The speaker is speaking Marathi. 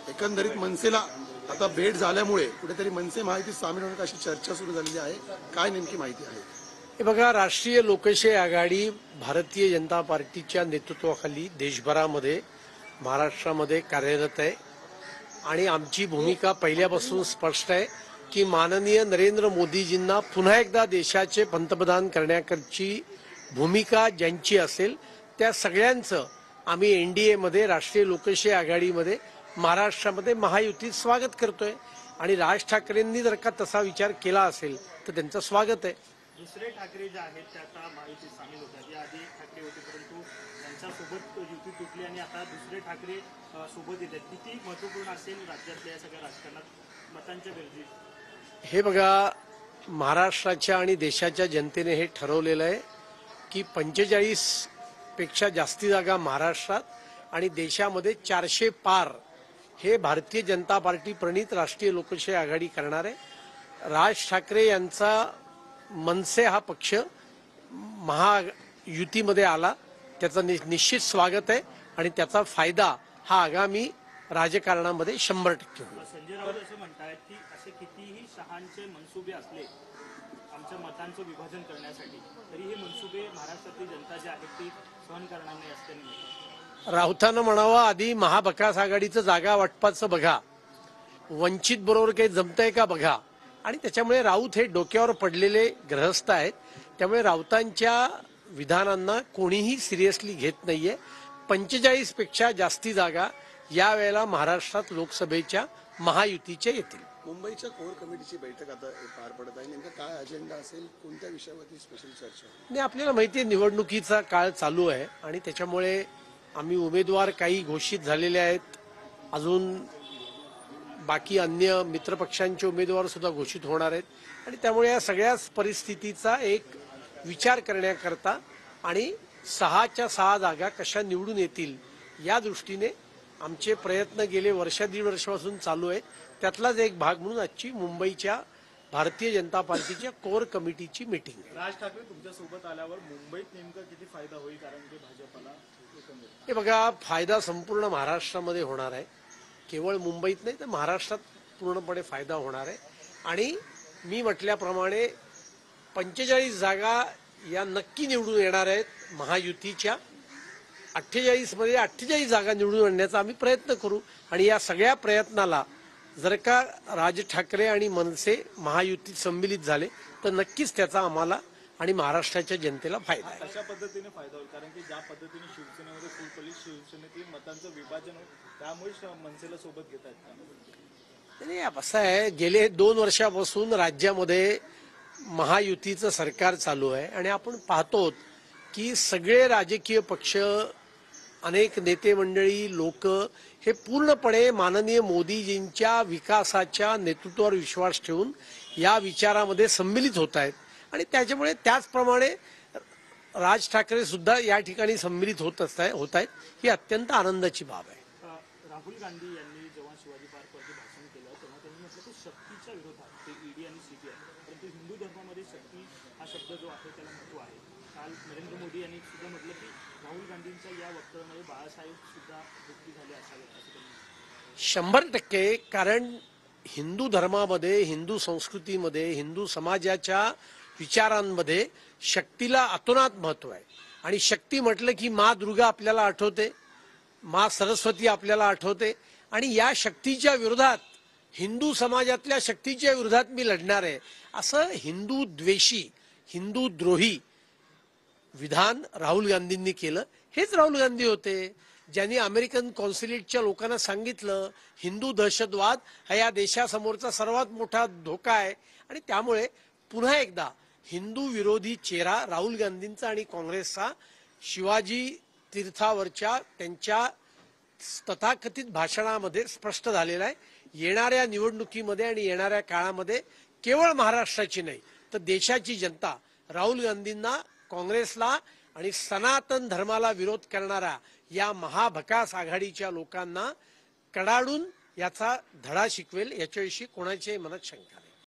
एकंदरीत मनसेला आता भेट झाल्यामुळे कुठेतरी मनसे माहिती सामील होण्याची अशी चर्चा सुरू झालेली आहे. काय नेमकी माहिती आहे? हे बघा, राष्ट्रीय लोकशाही आघाडी भारतीय जनता पार्टीच्या नेतृत्वाखाली देशभरामध्ये महाराष्ट्रामध्ये कार्यरत आहे आणि आमची भूमिका पहिल्यापासून स्पष्ट आहे की माननीय नरेंद्र मोदीजींना पुन्हा एकदा देशाचे पंतप्रधान करण्याकरची भूमिका ज्यांची असेल त्या सगळ्यांचं आम्ही एनडीएमध्ये राष्ट्रीय लोकशाही आघाडीमध्ये महाराष्ट्रामध्ये महायुतीत स्वागत करतोय आणि राज ठाकरेंनी जर का तसा विचार केला असेल तर त्यांचं स्वागत आहे. दुसरे ठाकरे जे आहेत ते आता महायुतीत सामील होतात. या आधी ठाकरे होते परंतु त्यांच्यासोबत युती तुटली आणि आता दुसरे ठाकरे सोबत येत आहेत. किती महत्त्वपूर्ण असेल राज्यातल्या या सगळ्या राजकारणात मतांच्या गरजे? हे बघा, महाराष्ट्राच्या आणि देशाच्या जनतेने हे ठरवलेलं आहे की 45 पेक्षा जास्ती जागा महाराष्ट्रात आणि देशामध्ये 400 पार हे भारतीय जनता पार्टी प्रणित राष्ट्रीय लोकशाही आघाडी करणार आहे. राज ठाकरे यांचा मनसे हा पक्ष महायुतीमध्ये आला, त्याचं निश्चित स्वागत आहे आणि त्याचा फायदा हा आगामी राजकारणामध्ये 100% होईल. संजय राऊत असं म्हणतात की असे कितीही शहांचे मनसुबे असले आमच्या मतांचं विभाजन करण्यासाठी तरी हे मनसुबे महाराष्ट्रातली जनता जी आहे ती सहन करणार नाही असं त्यांनी म्हटलं. राऊतांना म्हणावं, आधी महाविकास आघाडीचं जागा वाटपाचं बघा, वंचित बरोबर काही जमतंय का बघा. आणि त्याच्यामुळे राऊत हे डोक्यावर पडलेले ग्रहस्थ आहेत, त्यामुळे राऊतांच्या विधानांना कोणीही सिरियसली घेत नाहीये. 45 पेक्षा जास्ती जागा यावेळेला महाराष्ट्रात लोकसभेच्या महायुतीच्या येतील. मुंबईच्या कोर कमिटीची बैठक आता पार पडत आहे. नेमका काय अजेंडा असेल, कोणत्या विषयावरती स्पेशल चर्चा? नाही, आपल्याला माहिती आहे निवडणुकीचा काळ चालू आहे आणि त्याच्यामुळे आम्ही उमेदवार काही घोषित झालेले आहेत, अजून बाकी अन्य मित्रपक्षांचे उमेदवार सुद्धा घोषित होणार आहेत आणि त्यामुळे या सगळ्याच परिस्थितीचा एक विचार करण्याकरता आणि 6च्या 6 जागा कशा निवडून येतील या दृष्टीने आमचे प्रयत्न गेले दीड वर्षापासून चालू आहेत. त्यातलाच एक भाग म्हणून आजची मुंबईच्या भारतीय जनता पार्टीच्या कोर कमिटीची मीटिंग आहे. राज ठाकरे तुमच्या सोबत आल्यावर मुंबईत नेमका किती फायदा होईल? कारण की भाजपला हे बघा, फायदा संपूर्ण महाराष्ट्रामध्ये होणार आहे, केवळ मुंबईत नाही तर महाराष्ट्रात पूर्णपणे फायदा होणार आहे. आणि मी म्हटल्याप्रमाणे 45 जागा या नक्की निवडून येणार आहेत महायुतीच्या. 48 मध्ये 48 जागा निवडून आणण्याचा आम्ही प्रयत्न करू आणि या सगळ्या प्रयत्नाला जर का राज ठाकरे आणि मनसे महायुतीत सम्मिलित झाले तर नक्कीच त्याचा आम्हाला आणि महाराष्ट्राच्या जनतेला फायदा आहे. अशा पद्धतीने फायदा होईल कारण की ज्या पद्धतीने शिवसेनेमध्ये फुलपल्ली शिवसेनेतील मतांचं विभाजन होईल त्यामुळे मनसेला सोबत घेतात. नाही, असं आहे, गेले 2 वर्षापासून राज्यामध्ये महायुतीचं सरकार चालू आहे आणि आपण पाहतो की सगळे राजकीय पक्ष, अनेक नेते मंडळी, लोक हे पूर्णपणे माननीय मोदीजींच्या विकासाच्या नेतृत्वावर विश्वास ठेवून या विचारामध्ये सम्मिलित होत आहेत आणि त्याच्यामुळे त्याचप्रमाणे राज ठाकरे सुद्धा या ठिकाणी सम्मिलित होत आहेत. ही अत्यंत आनंदाची बाब आहे. राहुल गांधी यांनी जेव्हा शिवाजी पार्कवरती भाषण केलं तेव्हा त्यांनी म्हटलं की शक्तीच्या विरोधात ते ईडी आणि सीबीआय, परंतु हिंदू धर्मामध्ये शक्ती हा शब्द जो आहे त्याला महत्व आहे. काल नरेंद्र मोदी यांनी सुद्धा म्हटलं की राहुल गांधींच्या या वक्तव्यामध्ये बाळासाहेब सुद्धा दुःखी झाले असावेत असं त्यांनी. 100%. कारण हिंदू धर्मामध्ये, हिंदू संस्कृतीमध्ये, हिंदू समाजाच्या विचारांमध्ये शक्तीला अतोनात महत्व आहे आणि शक्ती म्हटलं की माँ दुर्गा आपल्याला आठवते, माँ सरस्वती आपल्याला आठवते आणि या शक्तीच्या विरोधात, हिंदू समाजातल्या शक्तीच्या विरोधात मी लढणार आहे असं हिंदू द्वेषी, हिंदू द्रोही विधान राहुल गांधींनी केलं. हेच राहुल गांधी होते ज्यांनी अमेरिकन कॉन्सुलेटच्या लोकांना सांगितलं हिंदू दहशतवाद हा या देशासमोरचा सर्वात मोठा धोका आहे आणि त्यामुळे पुन्हा एकदा हिंदू विरोधी चेहरा राहुल गांधींचा आणि काँग्रेसचा शिवाजी तीर्थावरच्या त्यांच्या तथाकथित भाषणामध्ये स्पष्ट झालेला आहे. येणाऱ्या निवडणुकीमध्ये आणि येणाऱ्या काळामध्ये केवळ महाराष्ट्राची नाही तर देशाची जनता राहुल गांधींना, काँग्रेसला आणि सनातन धर्माला विरोध करणाऱ्या या महाभकास आघाडीच्या लोकांना कडाडून याचा धडा शिकवेल याच्याविषयी कोणाच्याही मनात शंका नाही.